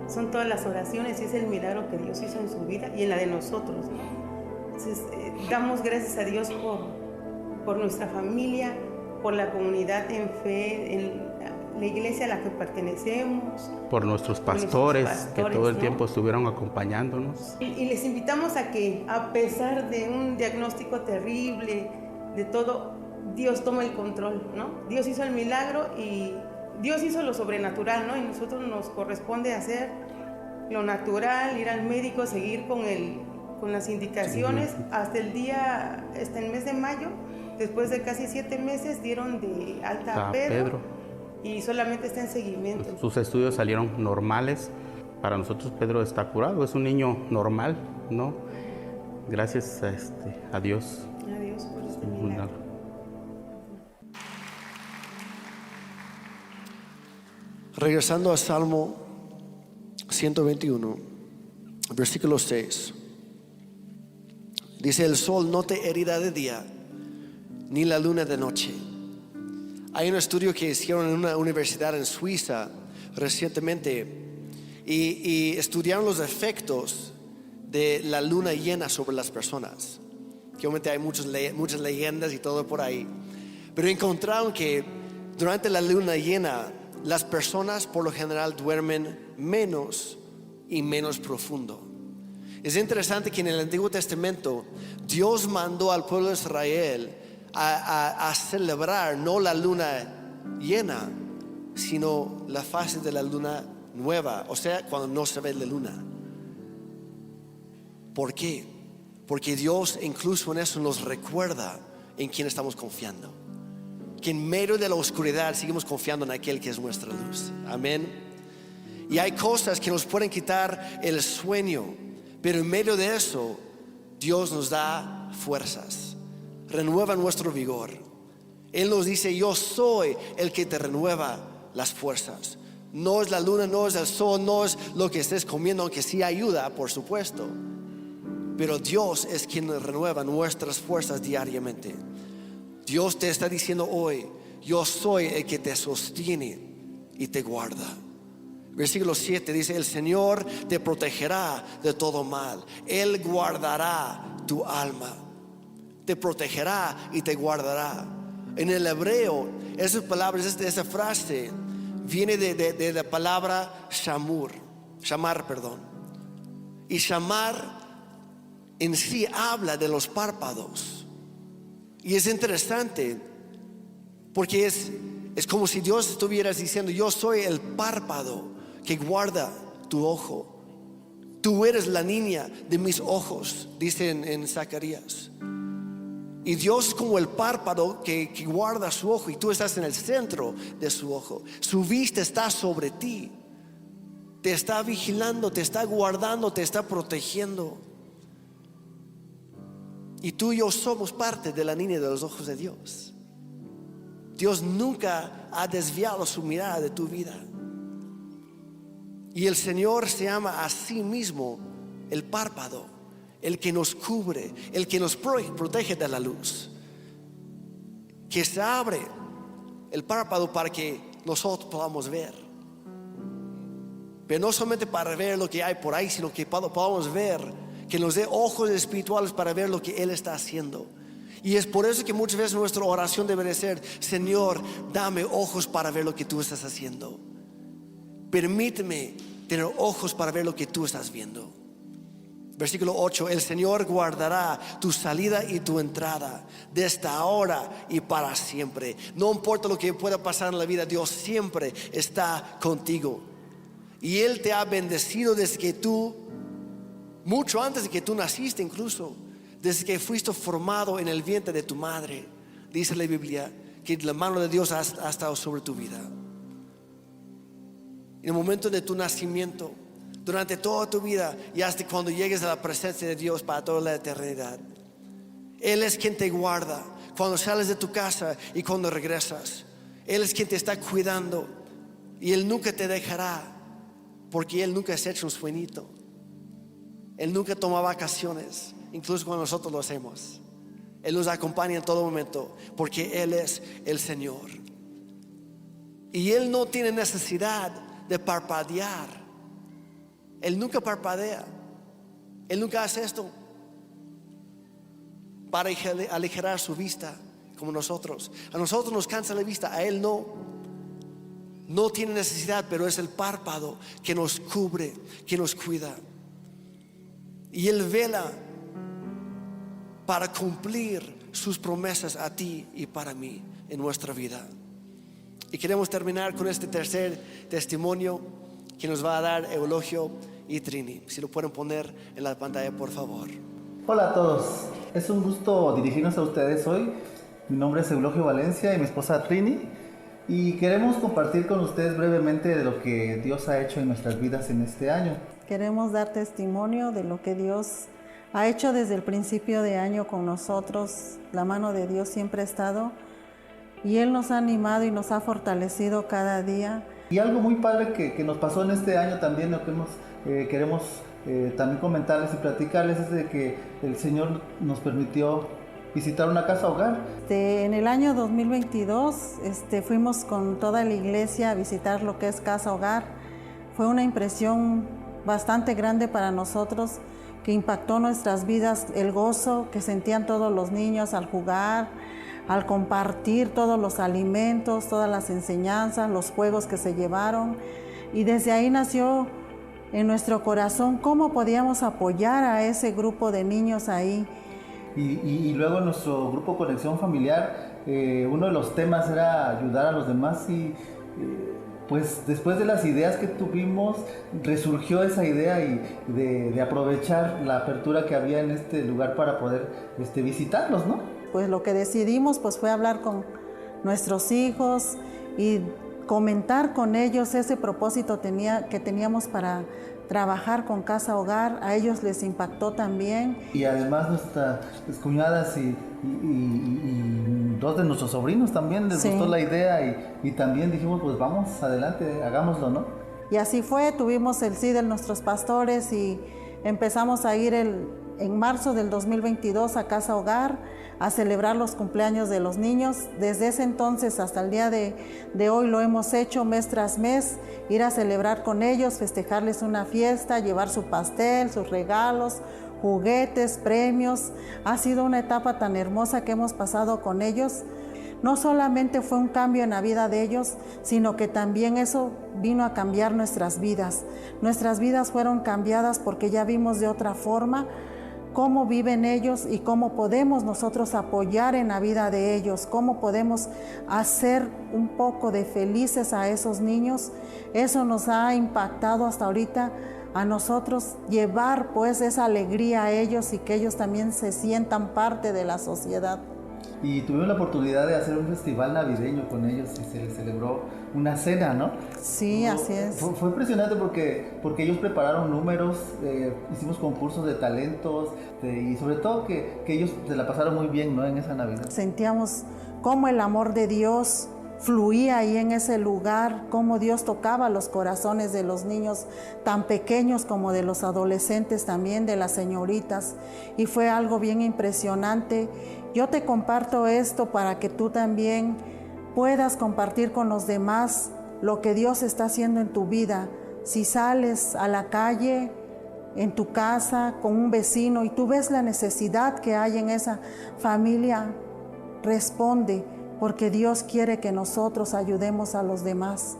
son todas las oraciones y es el milagro que Dios hizo en su vida y en la de nosotros, ¿no? Entonces, damos gracias a Dios por nuestra familia, por la comunidad en fe, en la iglesia a la que pertenecemos, por nuestros pastores, que todo el tiempo estuvieron acompañándonos. Y les invitamos a que, a pesar de un diagnóstico terrible, de todo, Dios toma el control, ¿no? Dios hizo el milagro y Dios hizo lo sobrenatural, ¿no? Y nosotros nos corresponde hacer lo natural, ir al médico, seguir con las indicaciones, sí. Hasta el mes de mayo, después de casi 7 meses, dieron de alta a Pedro. Y solamente está en seguimiento. Sus estudios salieron normales. Para nosotros Pedro está curado, es un niño normal, ¿no? Gracias a Dios. A Dios por este milagro. Regresando a Salmo 121, versículo 6. Dice, el sol no te herirá de día, ni la luna de noche. Hay un estudio que hicieron en una universidad en Suiza recientemente y estudiaron los efectos de la luna llena sobre las personas. Que obviamente hay muchas leyendas y todo por ahí, pero encontraron que durante la luna llena las personas por lo general duermen menos y menos profundo. Es interesante que en el Antiguo Testamento Dios mandó al pueblo de Israel a celebrar no la luna llena, sino la fase de la luna nueva, o sea, cuando no se ve la luna. ¿Por qué? Porque Dios incluso en eso nos recuerda en quién estamos confiando, que en medio de la oscuridad seguimos confiando en aquel que es nuestra luz. Amén. Y hay cosas que nos pueden quitar el sueño, pero en medio de eso Dios nos da fuerzas, renueva nuestro vigor. Él nos dice: yo soy el que te renueva las fuerzas. No es la luna, no es el sol, no es lo que estés comiendo, aunque sí ayuda, por supuesto, pero Dios es quien renueva nuestras fuerzas diariamente. Dios te está diciendo hoy: yo soy el que te sostiene y te guarda. Versículo 7 dice: el Señor te protegerá de todo mal. Él guardará tu alma. Te protegerá y te guardará. En el hebreo, esas palabras, esa frase viene de la palabra shamar, perdón. Y shamar en sí habla de los párpados. Y es interesante porque es como si Dios estuviera diciendo: yo soy el párpado que guarda tu ojo. Tú eres la niña de mis ojos, dice en Zacarías. Y Dios es como el párpado que guarda su ojo, y tú estás en el centro de su ojo. Su vista está sobre ti, te está vigilando, te está guardando, te está protegiendo. Y tú y yo somos parte de la niña de los ojos de Dios. Dios nunca ha desviado su mirada de tu vida. Y el Señor se llama a sí mismo el párpado, el que nos cubre, el que nos protege de la luz. Que se abre el párpado para que nosotros podamos ver. Pero no solamente para ver lo que hay por ahí, sino que podamos ver, que nos dé ojos espirituales para ver lo que Él está haciendo. Y es por eso que muchas veces nuestra oración debe de ser: Señor, dame ojos para ver lo que tú estás haciendo. Permíteme tener ojos para ver lo que tú estás viendo. Versículo 8: el Señor guardará tu salida y tu entrada desde ahora y para siempre. No importa lo que pueda pasar en la vida, Dios siempre está contigo. Y Él te ha bendecido desde que tú, mucho antes de que tú naciste, incluso desde que fuiste formado en el vientre de tu madre. Dice la Biblia que la mano de Dios ha estado sobre tu vida. En el momento de tu nacimiento, durante toda tu vida y hasta cuando llegues a la presencia de Dios para toda la eternidad. Él es quien te guarda cuando sales de tu casa y cuando regresas. Él es quien te está cuidando, y Él nunca te dejará, porque Él nunca se echa un sueñito. Él nunca toma vacaciones, incluso cuando nosotros lo hacemos. Él nos acompaña en todo momento, porque Él es el Señor. Y Él no tiene necesidad de parpadear. Él nunca parpadea. Él nunca hace esto para aligerar su vista como nosotros. A nosotros nos cansa la vista, a Él no. No tiene necesidad, pero es el párpado que nos cubre, que nos cuida. Y Él vela para cumplir sus promesas a ti y para mí en nuestra vida. Y queremos terminar con este tercer testimonio que nos va a dar Eulogio y Trini. Si lo pueden poner en la pantalla, por favor. Hola a todos, es un gusto dirigirnos a ustedes hoy. Mi nombre es Eulogio Valencia y mi esposa Trini, y queremos compartir con ustedes brevemente de lo que Dios ha hecho en nuestras vidas en este año. Queremos dar testimonio de lo que Dios ha hecho desde el principio de año con nosotros. La mano de Dios siempre ha estado, y Él nos ha animado y nos ha fortalecido cada día. Y algo muy padre que nos pasó en este año también, lo que queremos también comentarles y platicarles, es de que el Señor nos permitió visitar una casa hogar. En el año 2022 fuimos con toda la iglesia a visitar lo que es Casa Hogar. Fue una impresión bastante grande para nosotros, que impactó nuestras vidas, el gozo que sentían todos los niños al jugar, al compartir todos los alimentos, todas las enseñanzas, los juegos que se llevaron. Y desde ahí nació en nuestro corazón cómo podíamos apoyar a ese grupo de niños ahí. Y luego en nuestro grupo Conexión Familiar, uno de los temas era ayudar a los demás y pues después de las ideas que tuvimos, resurgió esa idea de aprovechar la apertura que había en este lugar para poder visitarlos, ¿no? Pues lo que decidimos pues fue hablar con nuestros hijos y comentar con ellos ese propósito que teníamos para trabajar con Casa Hogar. A ellos les impactó también. Y además nuestras cuñadas y dos de nuestros sobrinos también les gustó la idea y también dijimos, pues vamos adelante, hagámoslo, ¿no? Y así fue, tuvimos el sí de nuestros pastores y empezamos a ir en marzo del 2022 a Casa Hogar a celebrar los cumpleaños de los niños. Desde ese entonces hasta el día de hoy lo hemos hecho mes tras mes, ir a celebrar con ellos, festejarles una fiesta, llevar su pastel, sus regalos, juguetes, premios. Ha sido una etapa tan hermosa que hemos pasado con ellos. No solamente fue un cambio en la vida de ellos, sino que también eso vino a cambiar nuestras vidas. Nuestras vidas fueron cambiadas porque ya vimos de otra forma cómo viven ellos y cómo podemos nosotros apoyar en la vida de ellos, cómo podemos hacer un poco de felices a esos niños. Eso nos ha impactado hasta ahorita a nosotros, llevar pues esa alegría a ellos y que ellos también se sientan parte de la sociedad. Y tuvimos la oportunidad de hacer un festival navideño con ellos y se les celebró una cena, ¿no? Sí, así es. Fue impresionante porque ellos prepararon números, hicimos concursos de talentos y sobre todo que ellos se la pasaron muy bien, ¿no? En esa Navidad. Sentíamos cómo el amor de Dios fluía ahí en ese lugar, cómo Dios tocaba los corazones de los niños tan pequeños como de los adolescentes también, de las señoritas, y fue algo bien impresionante. Yo te comparto esto para que tú también puedas compartir con los demás lo que Dios está haciendo en tu vida. Si sales a la calle, en tu casa, con un vecino y tú ves la necesidad que hay en esa familia, responde, porque Dios quiere que nosotros ayudemos a los demás.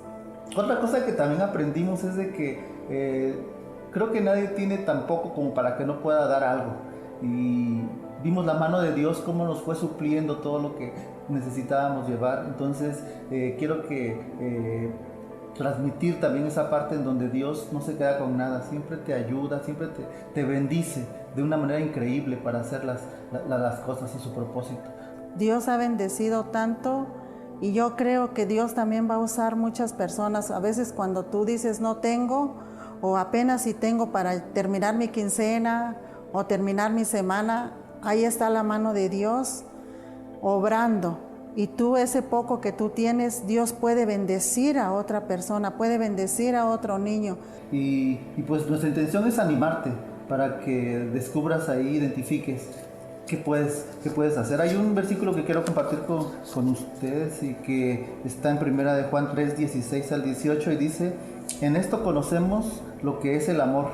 Otra cosa que también aprendimos es de que creo que nadie tiene tan poco como para que no pueda dar algo. Y vimos la mano de Dios, cómo nos fue supliendo todo lo que necesitábamos llevar. Entonces quiero transmitir también esa parte en donde Dios no se queda con nada, siempre te ayuda, siempre te bendice de una manera increíble para hacer las cosas y su propósito. Dios ha bendecido tanto y yo creo que Dios también va a usar muchas personas. A veces cuando tú dices no tengo o apenas si tengo para terminar mi quincena o terminar mi semana, ahí está la mano de Dios obrando. Y tú ese poco que tú tienes, Dios puede bendecir a otra persona, puede bendecir a otro niño. Y pues nuestra intención es animarte para que descubras ahí, identifiques ¿qué puedes hacer? Hay un versículo que quiero compartir con ustedes y que está en primera de Juan 3, 16 al 18 y dice: en esto conocemos lo que es el amor,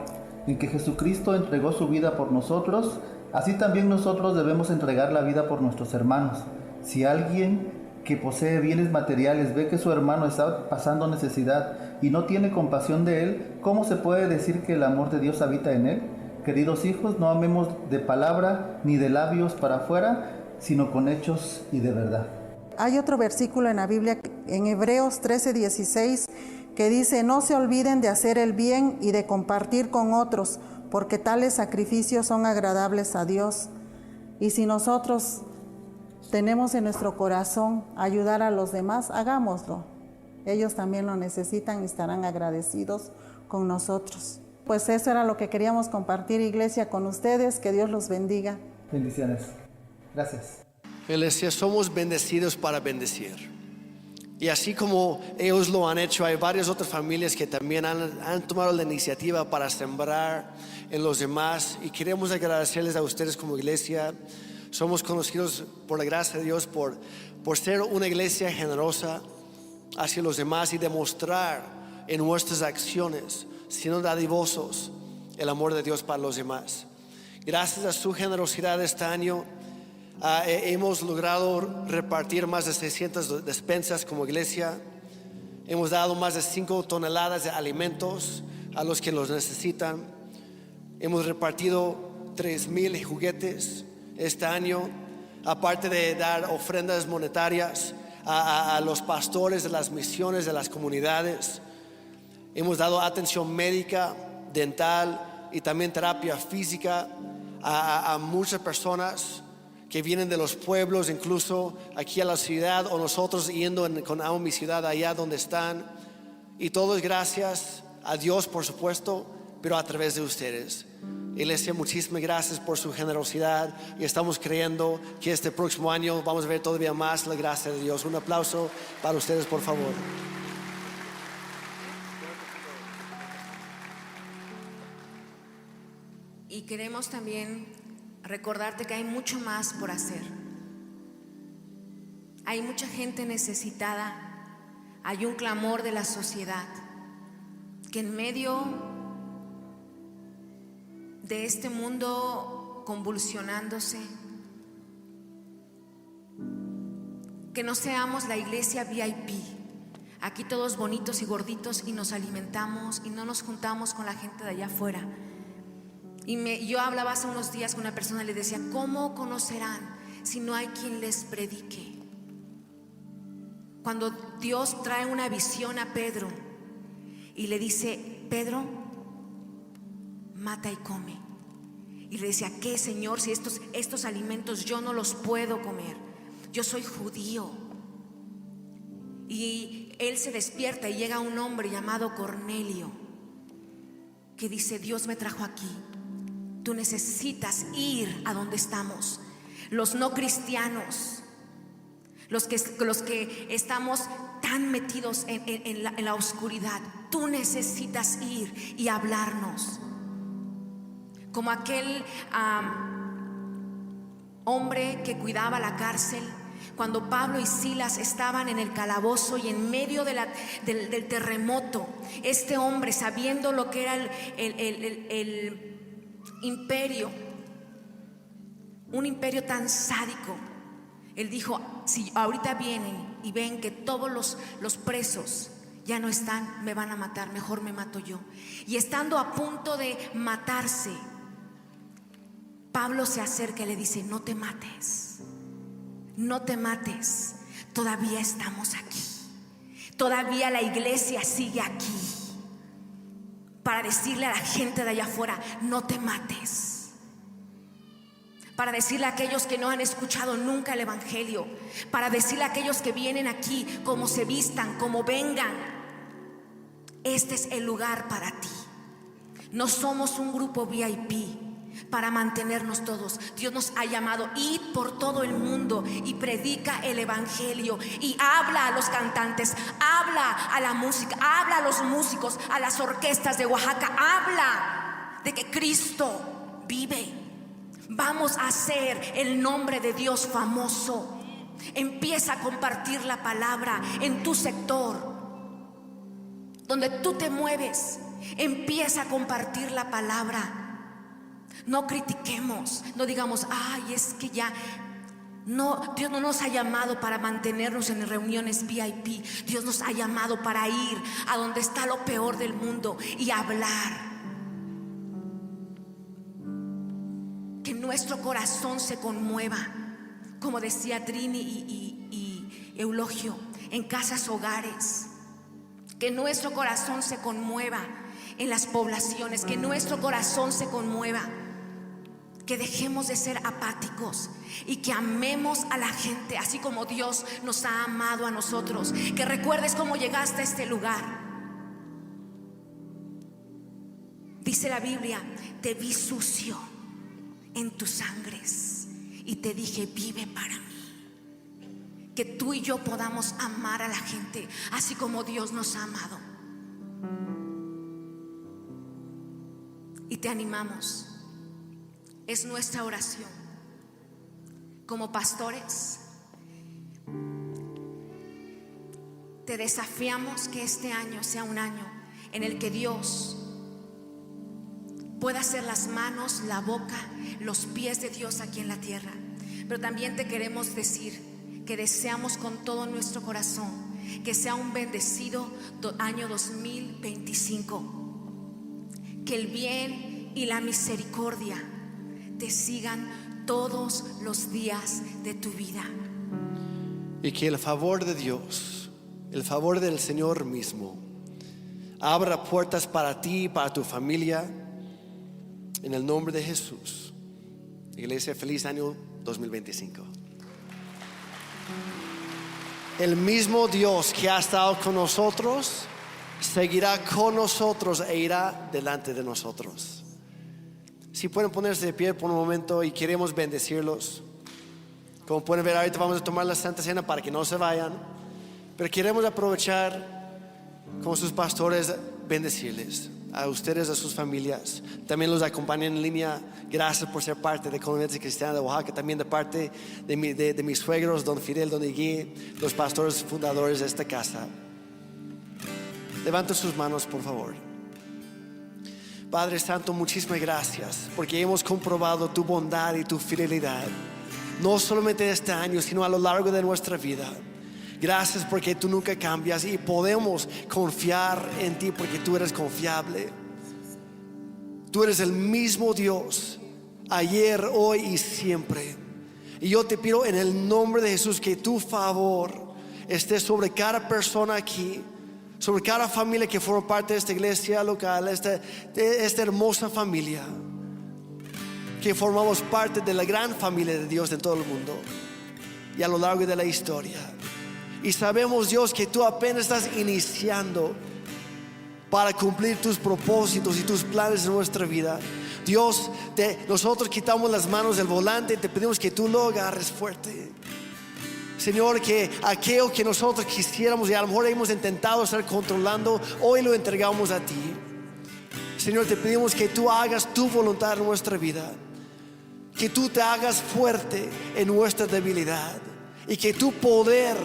en que Jesucristo entregó su vida por nosotros, así también nosotros debemos entregar la vida por nuestros hermanos. Si alguien que posee bienes materiales ve que su hermano está pasando necesidad y no tiene compasión de él, ¿cómo se puede decir que el amor de Dios habita en él? Queridos hijos, no amemos de palabra ni de labios para afuera, sino con hechos y de verdad. Hay otro versículo en la Biblia, en Hebreos 13:16, que dice: no se olviden de hacer el bien y de compartir con otros, porque tales sacrificios son agradables a Dios. Y si nosotros tenemos en nuestro corazón ayudar a los demás, hagámoslo. Ellos también lo necesitan y estarán agradecidos con nosotros. Pues eso era lo que queríamos compartir, iglesia, con ustedes. Que Dios los bendiga. Bendiciones. Gracias. Iglesia, somos bendecidos para bendecir. Y así como ellos lo han hecho, hay varias otras familias que también han tomado la iniciativa para sembrar en los demás. Y queremos agradecerles a ustedes como iglesia. Somos conocidos por la gracia de Dios por ser una iglesia generosa hacia los demás y demostrar en nuestras acciones, siendo dadivosos, el amor de Dios para los demás. Gracias a su generosidad este año hemos logrado repartir más de 600 despensas como iglesia. Hemos dado más de 5 toneladas de alimentos a los que los necesitan. Hemos repartido 3,000 juguetes este año, aparte de dar ofrendas monetarias a los pastores de las misiones de las comunidades. Hemos dado atención médica, dental y también terapia física a muchas personas que vienen de los pueblos, incluso aquí a la ciudad, o nosotros yendo a mi ciudad allá donde están. Y todo es gracias a Dios, por supuesto, pero a través de ustedes. Iglesia, muchísimas gracias por su generosidad y estamos creyendo que este próximo año vamos a ver todavía más la gracia de Dios. Un aplauso para ustedes, por favor. Y queremos también recordarte que hay mucho más por hacer. Hay mucha gente necesitada, hay un clamor de la sociedad que en medio de este mundo convulsionándose, que no seamos la iglesia VIP, aquí todos bonitos y gorditos y nos alimentamos y no nos juntamos con la gente de allá afuera. Yo hablaba hace unos días con una persona y le decía, ¿cómo conocerán si no hay quien les predique? Cuando Dios trae una visión a Pedro y le dice, Pedro, mata y come. Y le decía, ¿qué, Señor? Si estos alimentos yo no los puedo comer. Yo soy judío. Y él se despierta y llega un hombre llamado Cornelio que dice, Dios me trajo aquí. Tú necesitas ir a donde estamos. Los no cristianos, los que estamos tan metidos en la oscuridad, tú necesitas ir y hablarnos. Como aquel hombre que cuidaba la cárcel, cuando Pablo y Silas estaban en el calabozo y en medio del terremoto, este hombre, sabiendo lo que era el imperio, un imperio tan sádico, él dijo, si ahorita vienen y ven que todos los presos ya no están, me van a matar, mejor me mato yo. Y estando a punto de matarse, Pablo se acerca y le dice, no te mates, no te mates, todavía estamos aquí, todavía la iglesia sigue aquí, para decirle a la gente de allá afuera, no te mates, para decirle a aquellos que no han escuchado nunca el evangelio, para decirle a aquellos que vienen aquí, como se vistan, como vengan, este es el lugar para ti. No somos un grupo VIP para mantenernos todos. Dios nos ha llamado, id por todo el mundo y predica el evangelio y habla a los cantantes, habla a la música, habla a los músicos, a las orquestas de Oaxaca, habla de que Cristo vive. Vamos a hacer el nombre de Dios famoso. Empieza a compartir la palabra en tu sector, donde tú te mueves. Empieza a compartir la palabra. No critiquemos, no digamos, ay, es que ya no, Dios no nos ha llamado para mantenernos en reuniones VIP. Dios nos ha llamado para ir a donde está lo peor del mundo y hablar. Que nuestro corazón se conmueva, como decía Trini y Eulogio, en casas, hogares. Que nuestro corazón se conmueva en las poblaciones, que nuestro corazón se conmueva. Que dejemos de ser apáticos y que amemos a la gente así como Dios nos ha amado a nosotros. Que recuerdes cómo llegaste a este lugar. Dice la Biblia, te vi sucio en tus sangres y te dije, vive para mí. Que tú y yo podamos amar a la gente así como Dios nos ha amado. Y te animamos. Es nuestra oración como pastores, te desafiamos que este año sea un año en el que Dios pueda ser las manos, la boca, los pies de Dios aquí en la tierra. Pero también te queremos decir que deseamos con todo nuestro corazón que sea un bendecido año 2025, que el bien y la misericordia te sigan todos los días de tu vida, y que el favor de Dios, el favor del Señor mismo, abra puertas para ti y para tu familia, en el nombre de Jesús. Iglesia, feliz año 2025. El mismo Dios que ha estado con nosotros seguirá con nosotros e irá delante de nosotros. Si pueden ponerse de pie por un momento y queremos bendecirlos. Como pueden ver, ahorita vamos a tomar la Santa Cena para que no se vayan, pero queremos aprovechar como sus pastores bendecirles a ustedes, a sus familias. También los acompañan en línea. Gracias por ser parte de Convivencia Cristiana de Oaxaca. También de parte de mis suegros, don Fidel, don Igui, los pastores fundadores de esta casa. Levanten sus manos, por favor. Padre Santo, muchísimas gracias porque hemos comprobado tu bondad y tu fidelidad, no solamente este año, sino a lo largo de nuestra vida. Gracias porque tú nunca cambias y podemos confiar en ti porque tú eres confiable. Tú eres el mismo Dios, ayer, hoy y siempre. Y yo te pido en el nombre de Jesús que tu favor esté sobre cada persona aquí, sobre cada familia que forma parte de esta iglesia local, esta hermosa familia, que formamos parte de la gran familia de Dios en todo el mundo y a lo largo de la historia. Y sabemos, Dios, que tú apenas estás iniciando para cumplir tus propósitos y tus planes en nuestra vida. Dios, nosotros quitamos las manos del volante y te pedimos que tú lo agarres fuerte. Señor, que aquello que nosotros quisiéramos y a lo mejor hemos intentado estar controlando, hoy lo entregamos a ti. Señor, te pedimos que tú hagas tu voluntad en nuestra vida, que tú te hagas fuerte en nuestra debilidad y que tu poder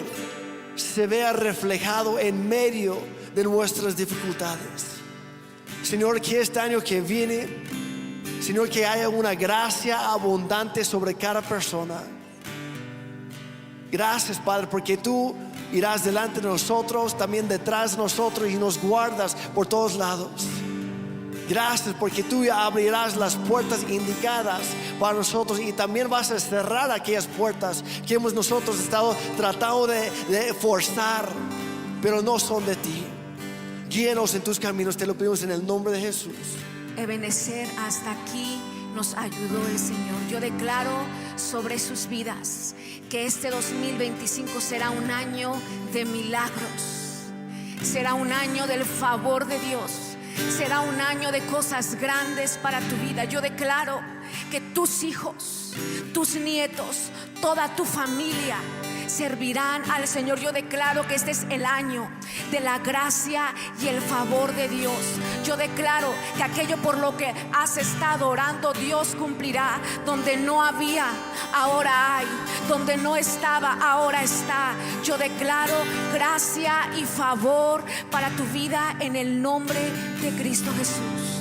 se vea reflejado en medio de nuestras dificultades. Señor, que este año que viene, Señor, que haya una gracia abundante sobre cada persona. Gracias, Padre, porque tú irás delante de nosotros, también detrás de nosotros, y nos guardas por todos lados. Gracias porque tú abrirás las puertas indicadas para nosotros y también vas a cerrar aquellas puertas que hemos nosotros estado tratando de forzar, pero no son de ti. Guíenos en tus caminos, te lo pedimos en el nombre de Jesús. Ebenecer, hasta aquí nos ayudó el Señor. Yo declaro sobre sus vidas que este 2025 será un año de milagros, será un año del favor de Dios, será un año de cosas grandes para tu vida. Yo declaro que tus hijos, tus nietos, toda tu familia servirán al Señor. Yo declaro que este es el año de la gracia y el favor de Dios. Yo declaro que aquello por lo que has estado orando, Dios cumplirá. Donde no había, ahora hay. Donde no estaba, ahora está. Yo declaro gracia y favor para tu vida en el nombre de Cristo Jesús.